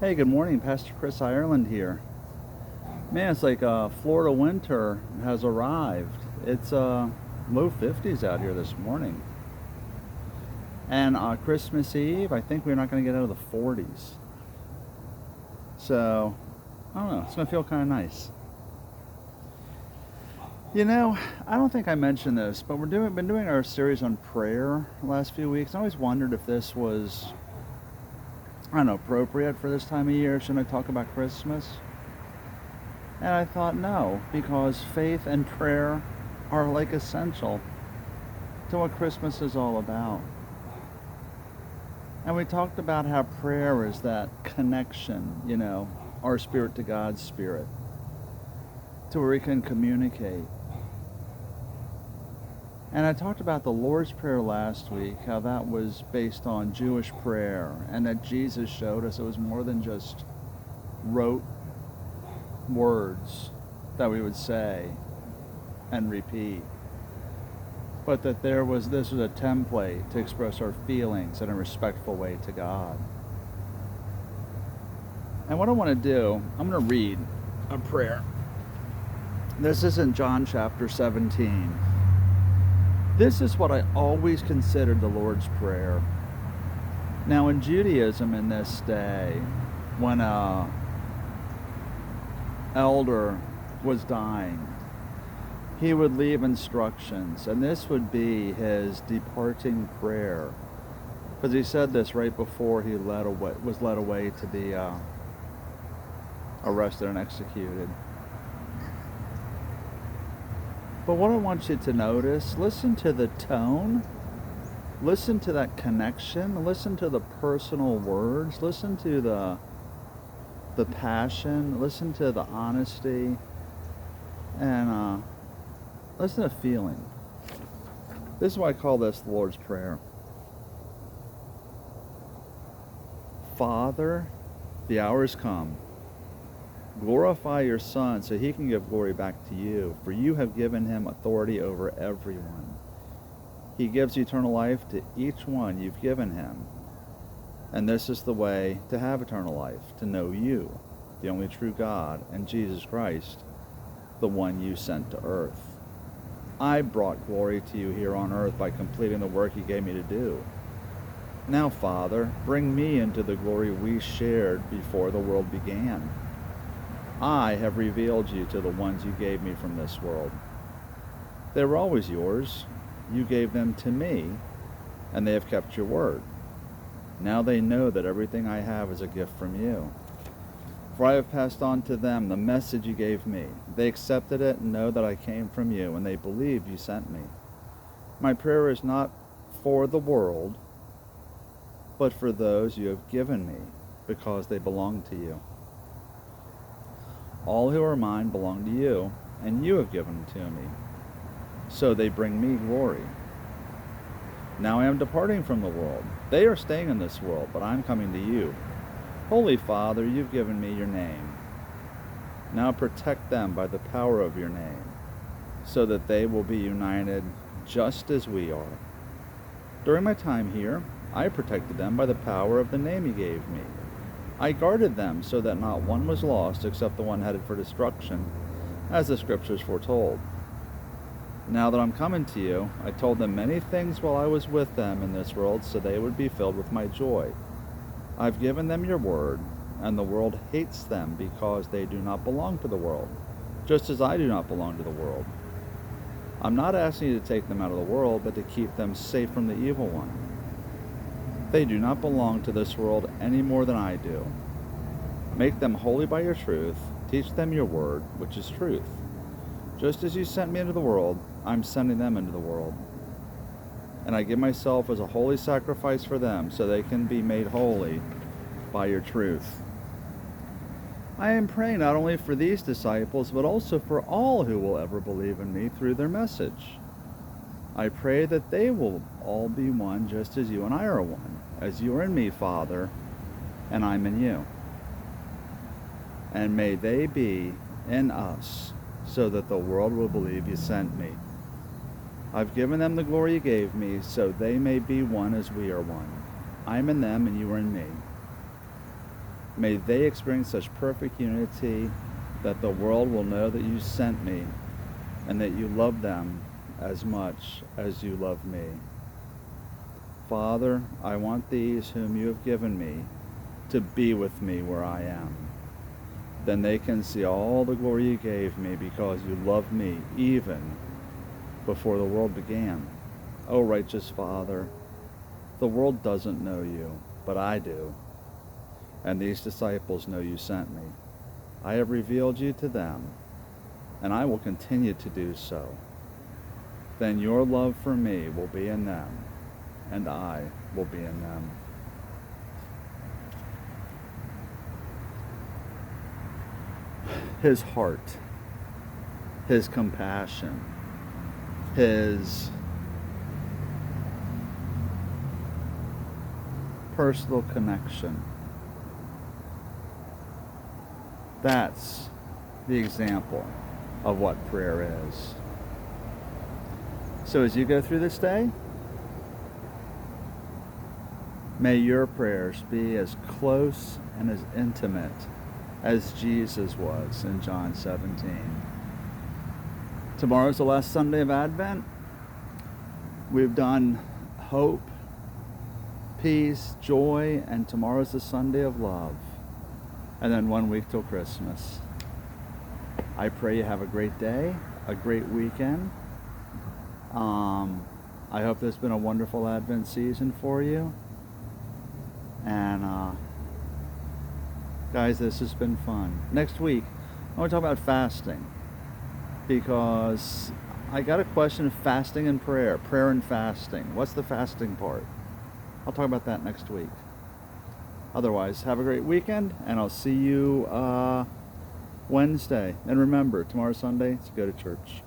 Hey, good morning. Pastor Chris Ireland here. Man, it's like Florida winter has arrived. It's low 50s out here this morning. And Christmas Eve, I think we're not going to get out of the 40s. So, I don't know. It's going to feel kind of nice. You know, I don't think I mentioned this, but been doing our series on prayer the last few weeks. I always wondered if this was, I don't know, appropriate for this time of year. Shouldn't I talk about Christmas? And I thought, no, because faith and prayer are like essential to what Christmas is all about. And we talked about how prayer is that connection, our spirit to God's spirit, to where we can communicate. And I talked about the Lord's Prayer last week, how that was based on Jewish prayer, and that Jesus showed us it was more than just rote words that we would say and repeat, but that this was a template to express our feelings in a respectful way to God. And what I want to do, I'm going to read a prayer. This is in John chapter 17. This is what I always considered the Lord's Prayer. Now in Judaism in this day, when a elder was dying, he would leave instructions, and this would be his departing prayer, because he said this right before he was led away to be arrested and executed. But what I want you to notice, listen to the tone, listen to that connection, listen to the personal words, listen to the passion, listen to the honesty, and listen to feeling. This is why I call this the Lord's Prayer. Father, the hour has come. Glorify your Son so he can give glory back to you, for you have given him authority over everyone. He gives eternal life to each one you've given him. And this is the way to have eternal life, to know you, the only true God, and Jesus Christ, the one you sent to earth. I brought glory to you here on earth by completing the work you gave me to do. Now, Father, bring me into the glory we shared before the world began. I have revealed you to the ones you gave me from this world. They were always yours. You gave them to me, and they have kept your word. Now they know that everything I have is a gift from you. For I have passed on to them the message you gave me. They accepted it and know that I came from you, and they believe you sent me. My prayer is not for the world, but for those you have given me, because they belong to you. All who are mine belong to you, and you have given them to me. So they bring me glory. Now I am departing from the world. They are staying in this world, but I am coming to you. Holy Father, you've given me your name. Now protect them by the power of your name, so that they will be united just as we are. During my time here, I protected them by the power of the name you gave me. I guarded them so that not one was lost except the one headed for destruction, as the scriptures foretold. Now that I'm coming to you, I told them many things while I was with them in this world, so they would be filled with my joy. I've given them your word, and the world hates them because they do not belong to the world, just as I do not belong to the world. I'm not asking you to take them out of the world, but to keep them safe from the evil one. They do not belong to this world any more than I do. Make them holy by your truth. Teach them your word, which is truth. Just as you sent me into the world, I'm sending them into the world. And I give myself as a holy sacrifice for them, so they can be made holy by your truth. I am praying not only for these disciples, but also for all who will ever believe in me through their message. I pray that they will all be one, just as you and I are one, as you are in me, Father, and I'm in you. And may they be in us, so that the world will believe you sent me. I've given them the glory you gave me, so they may be one as we are one. I am in them, and you are in me. May they experience such perfect unity that the world will know that you sent me and that you love them as much as you love me. Father, I want these whom you have given me to be with me where I am. Then they can see all the glory you gave me because you loved me even before the world began. O righteous Father, the world doesn't know you, but I do. And these disciples know you sent me. I have revealed you to them, and I will continue to do so. Then your love for me will be in them, and I will be in them. His heart, his compassion, his personal connection. That's the example of what prayer is. So as you go through this day, may your prayers be as close and as intimate as Jesus was in John 17. Tomorrow's the last Sunday of Advent. We've done hope, peace, joy, and tomorrow's the Sunday of love. And then 1 week till Christmas. I pray you have a great day, a great weekend. I hope there's been a wonderful Advent season for you. And guys, this has been fun. Next week, I want to talk about fasting, because I got a question of fasting and prayer and fasting. What's the fasting part? I'll talk about that next week. Otherwise, have a great weekend, and I'll see you Wednesday. And remember, tomorrow's Sunday, so go to church.